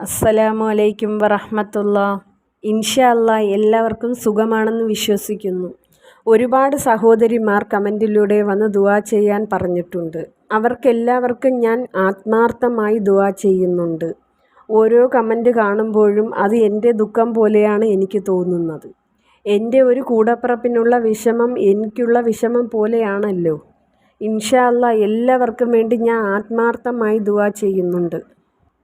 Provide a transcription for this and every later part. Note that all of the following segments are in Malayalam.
അസ്സലാമു അലൈക്കും വറഹ്മത്തുള്ളാ. ഇൻഷാ അല്ലാ എല്ലാവർക്കും സുഖമാണെന്ന് വിശ്വസിക്കുന്നു. ഒരുപാട് സഹോദരിമാർ കമൻറ്റിലൂടെ വന്ന് ദുആ ചെയ്യാൻ പറഞ്ഞിട്ടുണ്ട്. അവർക്കെല്ലാവർക്കും ഞാൻ ആത്മാർത്ഥമായി ദുആ ചെയ്യുന്നുണ്ട്. ഓരോ കമൻറ്റ് കാണുമ്പോഴും അത് എൻ്റെ ദുഃഖം പോലെയാണ് എനിക്ക് തോന്നുന്നത്. എൻ്റെ ഒരു കൂടപ്പിറപ്പിനുള്ള വിഷമം എനിക്കുള്ള വിഷമം പോലെയാണല്ലോ. ഇൻഷാ അല്ലാ എല്ലാവർക്കും വേണ്ടി ഞാൻ ആത്മാർത്ഥമായി ദുആ ചെയ്യുന്നുണ്ട്.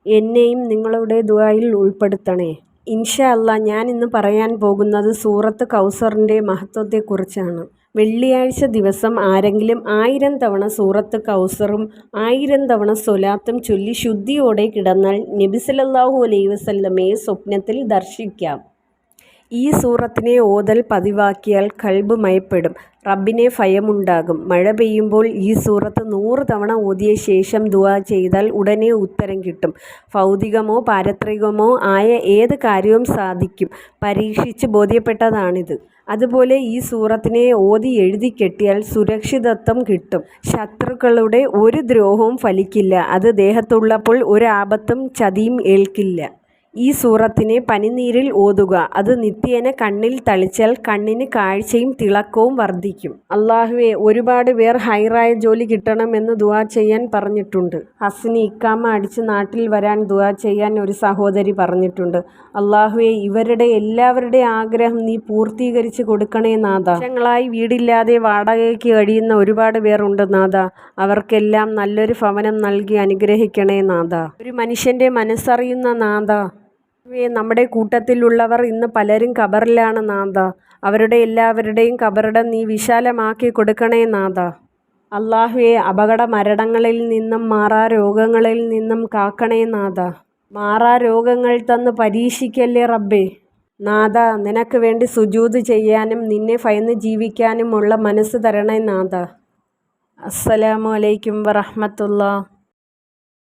എന്നെയും നിങ്ങളുടെ ദുആയിൽ ഉൾപ്പെടുത്തണേ. ഇൻഷാ അല്ലാ ഞാൻ ഇന്ന് പറയാൻ പോകുന്നത് സൂറത്ത് കൗസറിൻ്റെ മഹത്വത്തെക്കുറിച്ചാണ്. വെള്ളിയാഴ്ച ദിവസം ആരെങ്കിലും 1000 തവണ സൂറത്ത് കൗസറും 1000 തവണ സ്വലാത്തും ചൊല്ലി ശുദ്ധിയോടെ കിടന്നാൽ നബി സല്ലല്ലാഹു അലൈഹി വസല്ലമയെ സ്വപ്നത്തിൽ ദർശിക്കാം. ഈ സൂറത്തിനെ ഓതൽ പതിവാക്കിയാൽ ഖൽബ് മയപ്പെടും, റബ്ബിനെ ഭയമുണ്ടാകും. മഴ പെയ്യുമ്പോൾ ഈ സൂറത്ത് 100 തവണ ഓതിയ ശേഷം ദുആ ചെയ്താൽ ഉടനെ ഉത്തരം കിട്ടും. ഭൗതികമോ പാരത്രികമോ ആയ ഏത് കാര്യവും സാധിക്കും. പരീക്ഷിച്ച് ബോധ്യപ്പെട്ടതാണിത്. അതുപോലെ ഈ സൂറത്തിനെ ഓതി എഴുതി കെട്ടിയാൽ സുരക്ഷിതത്വം കിട്ടും. ശത്രുക്കളുടെ ഒരു ദ്രോഹവും ഫലിക്കില്ല. അത് ദേഹത്തുള്ളപ്പോൾ ഒരു ആപത്തും ചതിയും ഏൽക്കില്ല. ഈ സൂറത്തിനെ പനിനീരിൽ ഓതുക. അത് നിത്യേന കണ്ണിൽ തളിച്ചാൽ കണ്ണിന് കാഴ്ചയും തിളക്കവും വർദ്ധിക്കും. അല്ലാഹുവേ, ഒരുപാട് പേർ ഹൈറായ ജോലി കിട്ടണമെന്ന് ദുആ ചെയ്യാൻ പറഞ്ഞിട്ടുണ്ട്. ഹസ്നി ഇക്കാമ അടിച്ച് നാട്ടിൽ വരാൻ ദുആ ചെയ്യാൻ ഒരു സഹോദരി പറഞ്ഞിട്ടുണ്ട്. അല്ലാഹുവേ, ഇവരുടെ എല്ലാവരുടെ ആഗ്രഹം നീ പൂർത്തീകരിച്ച് കൊടുക്കണേ നാഥ. വർഷങ്ങളായി വീടില്ലാതെ വാടകയ്ക്ക് കഴിയുന്ന ഒരുപാട് പേർ ഉണ്ട് നാഥ. അവർക്കെല്ലാം നല്ലൊരു ഭവനം നൽകി അനുഗ്രഹിക്കണേ നാഥ. ഒരു മനുഷ്യൻ്റെ മനസ്സറിയുന്ന നാഥ, നമ്മുടെ കൂട്ടത്തിലുള്ളവർ ഇന്ന് പലരും ഖബറിലാണ് നാഥ. അവരുടെ എല്ലാവരുടെയും ഖബറിടം നീ വിശാലമാക്കി കൊടുക്കണേ നാഥ. അല്ലാഹുവേ, അപകട മരണങ്ങളിൽ നിന്നും മാറാ രോഗങ്ങളിൽ നിന്നും കാക്കണേ നാഥ. മാറാ രോഗങ്ങൾ തന്ന് പരീക്ഷിക്കല്ലേ റബ്ബേ. നാഥ, നിനക്ക് വേണ്ടി സുജൂദ് ചെയ്യാനും നിന്നെ ഭയന്ന് ജീവിക്കാനുമുള്ള മനസ്സ് തരണേ നാഥ. അസ്സലാമു അലൈക്കും വറഹ്മത്തുള്ളാ.